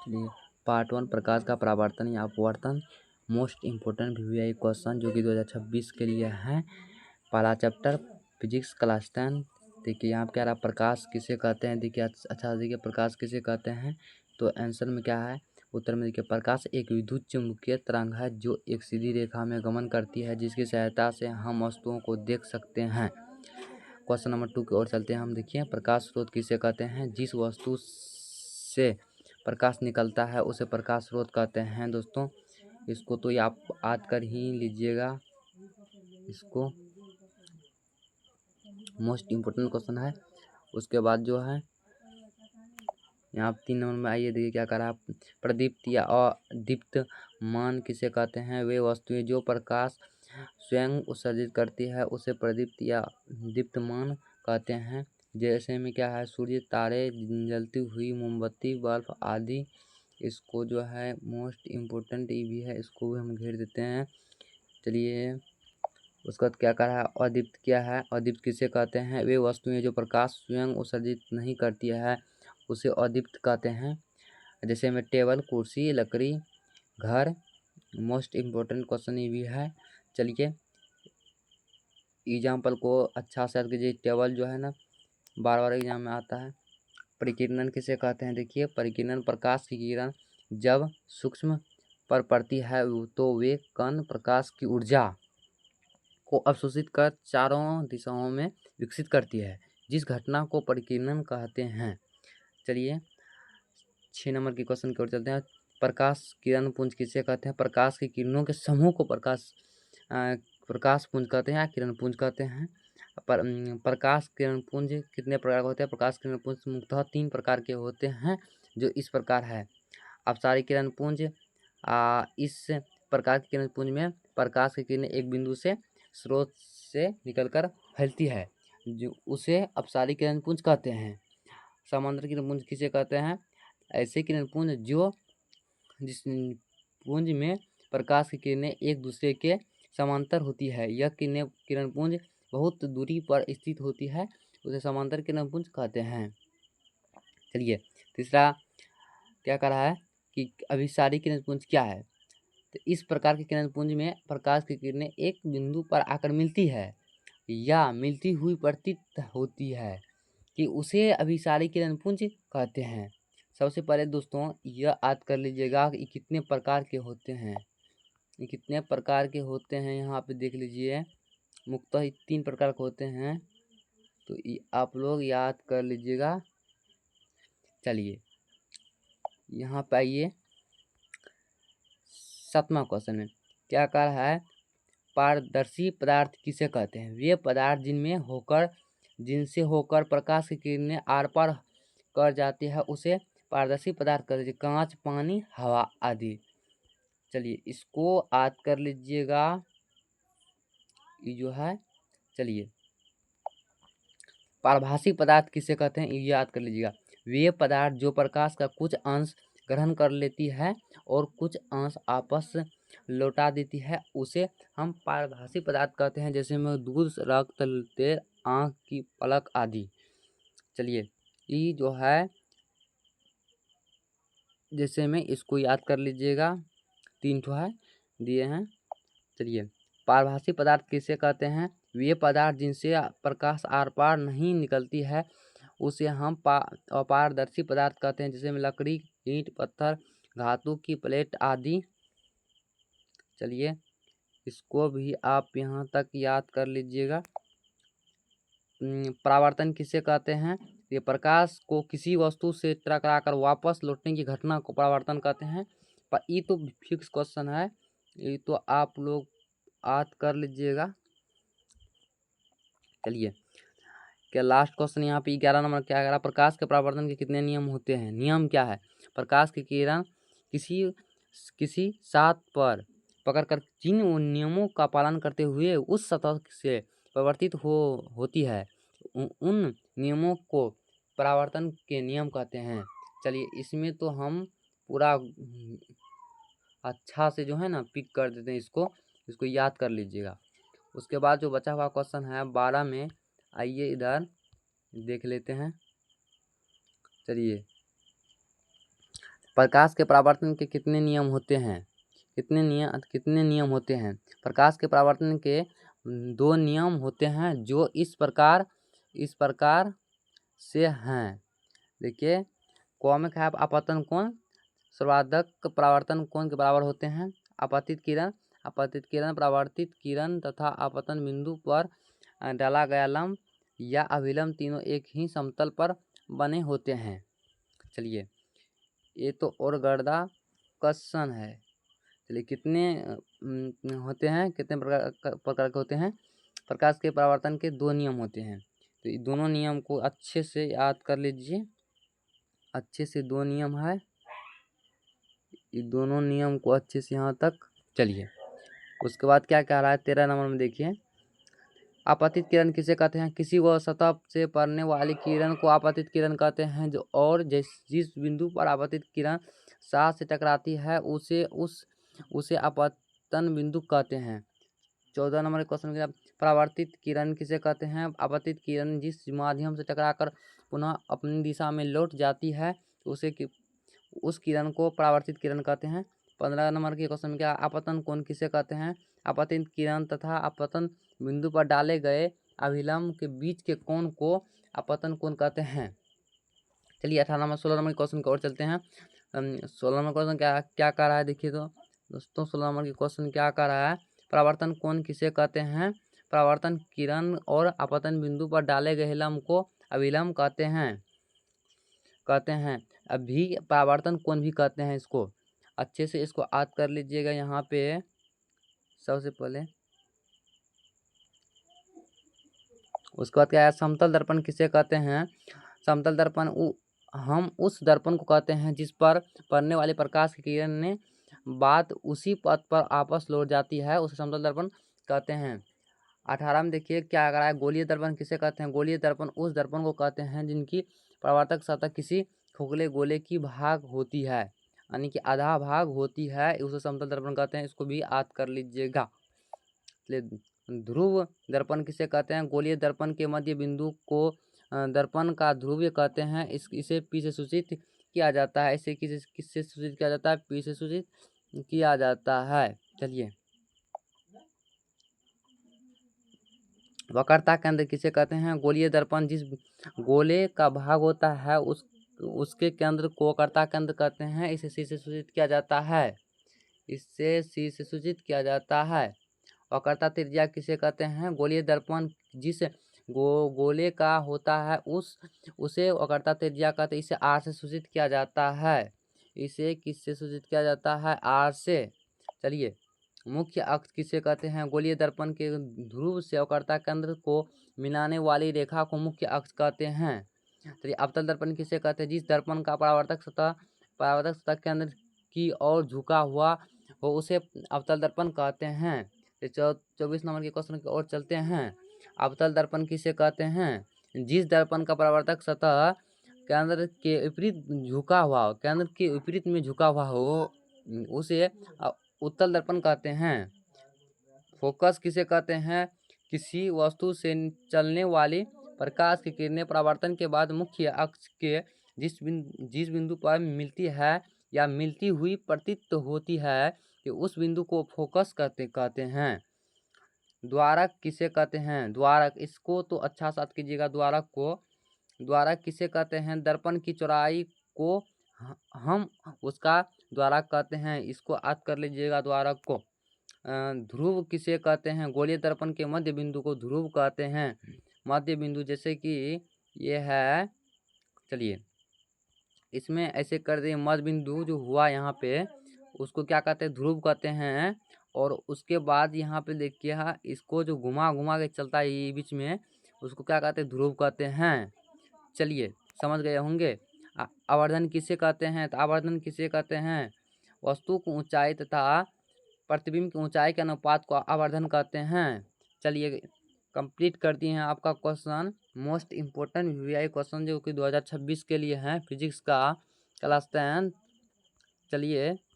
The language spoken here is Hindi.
चलिए पार्ट 1 प्रकाश का परावर्तन या अपवर्तन मोस्ट इम्पोर्टेंट VVI क्वेश्चन जो कि 2026 के लिए है। पहला चैप्टर फिजिक्स क्लास 10। देखिए यहाँ पे क्या रहा, प्रकाश किसे कहते हैं। देखिए अच्छा देखिए प्रकाश किसे कहते हैं, तो आंसर में क्या है, उत्तर में देखिए प्रकाश एक विद्युत चुम्बकीय तरंग है जो एक सीधी रेखा में गमन करती है, जिसकी सहायता से हम वस्तुओं को देख सकते हैं। क्वेश्चन नंबर 2 की ओर चलते हैं हम। देखिए प्रकाश स्रोत किसे कहते हैं, जिस वस्तु से प्रकाश निकलता है उसे प्रकाश स्रोत कहते हैं। दोस्तों इसको तो ये आप याद कर ही लीजिएगा, इसको मोस्ट इम्पोर्टेंट क्वेश्चन है। उसके बाद जो है यहाँ 3 नंबर में आइए, देखिए क्या करा, प्रदीप्त या अदीप्तमान किसे कहते हैं, वे वस्तुएं जो प्रकाश स्वयं उत्सर्जित करती है उसे प्रदीप्त या दीप्तमान कहते हैं। जैसे में क्या है, सूर्य, तारे, जलती हुई मोमबत्ती, बल्ब आदि। इसको जो है मोस्ट इम्पोर्टेंट ये भी है, इसको भी हम घेर देते हैं। चलिए उसका क्या कहा है, अदीप्त क्या है, अदीप्त किसे कहते हैं, वे वस्तुएं जो प्रकाश स्वयं उत्सर्जित नहीं करती है उसे अदीप्त कहते हैं। जैसे में टेबल, कुर्सी, लकड़ी, घर। मोस्ट इम्पोर्टेंट क्वेश्चन ये भी है। चलिए एग्जाम्पल को अच्छा से याद कीजिए। टेबल जो है ना बार बार एग्जाम में आता है। परिकिरणन किसे कहते हैं, देखिए परिकिरणन प्रकाश की किरण जब सूक्ष्म पर पड़ती है तो वे कण प्रकाश की ऊर्जा को अवशोषित कर चारों दिशाओं में विकसित करती है, जिस घटना को परिकिरणन कहते हैं। चलिए 6 नंबर के क्वेश्चन की ओर चलते हैं। प्रकाश किरण पुंज किसे कहते हैं, प्रकाश की किरणों के समूह को प्रकाश पुंज कहते हैं या किरण पुंज कहते हैं। प्रकाश किरण पुंज कितने प्रकार के होते हैं, प्रकाश किरण पुंज मुख्यतः 3 प्रकार के होते हैं, जो इस प्रकार है। अपसारी किरण पुंज, इस प्रकार की किरण पुंज में प्रकाश की किरणें एक बिंदु से स्रोत से निकलकर फैलती है, जो उसे अपसारी किरण पुंज कहते हैं। समांतर किरण पुंज किसे कहते हैं, ऐसे किरण पुंज जो जिस पुंज में प्रकाश की किरणें एक दूसरे के समांतर होती है। यह किरण पुंज बहुत दूरी पर स्थित होती है, उसे समांतर किरण पुंज कहते हैं। चलिए तीसरा क्या कह रहा है कि अभिसारी किरण पुंज क्या है, तो इस प्रकार के किरण पुंज में प्रकाश की किरणें एक बिंदु पर आकर मिलती है या मिलती हुई प्रतीत होती है कि उसे अभिसारी किरण पुंज कहते हैं। सबसे पहले दोस्तों यह याद कर लीजिएगा कि कितने प्रकार के होते हैं, ये कितने प्रकार के होते हैं, यहाँ पे देख लीजिए मुख्यतः 3 प्रकार के होते हैं, तो आप लोग याद कर लीजिएगा। चलिए यहाँ पे आइए 7वां क्वेश्चन में क्या कह रहा है, पारदर्शी पदार्थ किसे कहते हैं, वे पदार्थ जिनसे होकर प्रकाश की किरणें आर पार कर जाती है उसे पारदर्शी पदार्थ कहते हैं, कांच, पानी, हवा आदि। चलिए इसको याद कर लीजिएगा, ये जो है। चलिए पारभासी पदार्थ किसे कहते हैं, ये याद कर लीजिएगा, वे पदार्थ जो प्रकाश का कुछ अंश ग्रहण कर लेती है और कुछ अंश आपस लौटा देती है उसे हम पारभासी पदार्थ कहते हैं, जैसे में दूध, रक्त, तेल, आँख की पलक आदि। चलिए ये जो है जैसे में इसको याद कर लीजिएगा, 3 ठो है दिए हैं। चलिए पारभासी पदार्थ किसे कहते हैं, वे पदार्थ जिनसे प्रकाश आर पार नहीं निकलती है उसे हम अपारदर्शी पदार्थ कहते हैं, जैसे में लकड़ी, ईंट, पत्थर, धातु की प्लेट आदि। चलिए इसको भी आप यहाँ तक याद कर लीजिएगा। परावर्तन किसे कहते हैं, ये प्रकाश को किसी वस्तु से टकराकर वापस लौटने की घटना को परावर्तन कहते हैं। पर ये तो फिक्स क्वेश्चन है, ये तो आप लोग याद कर लीजिएगा। चलिए क्या लास्ट क्वेश्चन यहाँ पे 11 नंबर क्या कह रहा, प्रकाश के परावर्तन के कितने नियम होते हैं, नियम क्या है, प्रकाश की किरण किसी सात पर पकड़कर जिन नियमों का पालन करते हुए उस सतह से परिवर्तित होती है उन नियमों को परावर्तन के नियम कहते हैं। चलिए इसमें तो हम पूरा अच्छा से जो है ना पिक कर देते हैं, इसको याद कर लीजिएगा। उसके बाद जो बचा हुआ क्वेश्चन है 12 में, आइए इधर देख लेते हैं। चलिए प्रकाश के परावर्तन के कितने नियम होते हैं? कितने नियम होते हैं? प्रकाश के परावर्तन के 2 नियम होते हैं जो इस प्रकार से हैं। देखिए, कॉमिक है अपतन कोण, सर्वाधिक परावर्तन कोण के बराबर होते हैं। अपतित किरण, परावर्तित किरण तथा आपतन बिंदु पर डाला गया लंब या अभिलंब तीनों एक ही समतल पर बने होते हैं। चलिए, ये तो और गर्दा क्वेश्चन है। चलिए, कितने होते हैं, कितने प्रकार के होते हैं? प्रकाश के परावर्तन के 2 नियम होते हैं। तो ये दोनों नियम को अच्छे से याद कर लीजिए। अच्छे से 2 नियम है, ये दोनों नियम को अच्छे से यहाँ तक। चलिए, उसके बाद क्या कह रहा है 13 नंबर में देखिए। आपतित किरण किसे कहते हैं? किसी वह सतह से पड़ने वाली किरण को आपतित किरण कहते हैं जो और जिस बिंदु पर आपतित किरण साथ से टकराती है उसे आपतन बिंदु कहते हैं। 14 नंबर क्वेश्चन क्या? परावर्तित किरण किसे कहते हैं? आपतित किरण जिस माध्यम से टकराकर पुनः अपनी दिशा में लौट जाती है उस किरण को परावर्तित किरण कहते हैं। 15 नंबर के क्वेश्चन में क्या? आपतन कोण किसे कहते हैं? आपतित किरण तथा आपतन बिंदु पर डाले गए अभिलंब के बीच के कोण को आपतन कोण कहते हैं। चलिए, 18 नंबर 16 नंबर के क्वेश्चन की ओर चलते हैं। 16 नंबर क्वेश्चन क्या कह रहा है? देखिए तो दोस्तों, 16 नंबर के क्वेश्चन क्या कह रहा है? परावर्तन कोण किसे कहते हैं? परावर्तन किरण और आपतन बिंदु पर डाले गए लंब को अभिलंब कहते हैं। अभी परावर्तन कोण भी कहते हैं इसको। अच्छे से इसको याद कर लीजिएगा। यहाँ पे सबसे पहले उसके बाद क्या है? समतल दर्पण किसे कहते हैं? समतल दर्पण हम उस दर्पण को कहते हैं जिस पर पड़ने वाले प्रकाश की किरण ने बाद उसी पथ पर आपस लौट जाती है, उसे समतल दर्पण कहते हैं। 18 में देखिए क्या कह रहा है? गोलीय दर्पण किसे कहते हैं? गोलीय दर्पण उस दर्पण को कहते हैं जिनकी परावर्तक सतह किसी खोखले गोले की भाग होती है, यानी कि आधा भाग होती है, उसे समतल दर्पण कहते हैं। इसको भी याद कर लीजिएगा। ध्रुव दर्पण किसे कहते हैं? गोलीय दर्पण के मध्य बिंदु को दर्पण का ध्रुव कहते हैं। इसे पी से सूचित किया जाता है। इसे किससे सूचित किया जाता है? पी से सूचित किया जाता है। चलिए, वक्रता केंद्र किसे कहते हैं? गोलीय दर्पण जिस गोले का भाग होता है उसके केंद्र को वक्रता केंद्र कहते हैं। इसे सी से सूचित किया जाता है। इससे सी से सूचित किया जाता है। वक्रता त्रिज्या किसे कहते हैं? गोलीय दर्पण जिस गोले का होता है उसे वक्रता त्रिज्या कहते हैं। इसे आर से सूचित किया जाता है। इसे किससे सूचित किया जाता है? आर से। चलिए, मुख्य अक्ष किसे कहते हैं? गोलीय दर्पण के ध्रुव से वक्रता केंद्र को मिलाने वाली रेखा को मुख्य अक्ष कहते हैं। चलिए, अवतल दर्पण किसे कहते हैं? जिस दर्पण का परावर्तक सतह केंद्र की ओर झुका हुआ हो उसे अवतल दर्पण कहते हैं। 24 नंबर के क्वेश्चन की ओर चलते हैं। अवतल दर्पण किसे कहते हैं? जिस दर्पण का परावर्तक सतह केंद्र के विपरीत झुका हुआ हो, केंद्र के विपरीत में झुका हुआ हो, उसे उत्तल दर्पण कहते हैं। फोकस किसे कहते हैं? किसी वस्तु से चलने वाली प्रकाश की किरणें परावर्तन के बाद मुख्य अक्ष के जिस बिंदु पर मिलती है या मिलती हुई प्रतीत होती है कि उस बिंदु को फोकस कहते हैं। द्वारक किसे कहते हैं? द्वारक, इसको तो अच्छा से याद कीजिएगा। द्वारक किसे कहते हैं? दर्पण की चौड़ाई को हम उसका द्वारक कहते हैं। इसको याद कर लीजिएगा द्वारक को। ध्रुव किसे कहते हैं? गोलीय दर्पण के मध्य बिंदु को ध्रुव कहते हैं। मध्य बिंदु जैसे कि ये है, चलिए इसमें ऐसे कर दिए, मध्य बिंदु जो हुआ यहाँ पे उसको क्या कहते हैं? ध्रुव कहते हैं। और उसके बाद यहाँ पे देखिए इसको जो घुमा घुमा के चलता है ये बीच में, उसको क्या कहते हैं? ध्रुव कहते हैं। चलिए, समझ गए होंगे। आवर्धन किसे कहते हैं? तो आवर्धन किसे कहते हैं? वस्तु की ऊंचाई तथा प्रतिबिंब की ऊंचाई के अनुपात को आवर्धन कहते हैं। चलिए, कंप्लीट कर दिए हैं आपका question. Most important VI question जो कि 2026 के लिए है, फिजिक्स का क्लास 10। चलिए।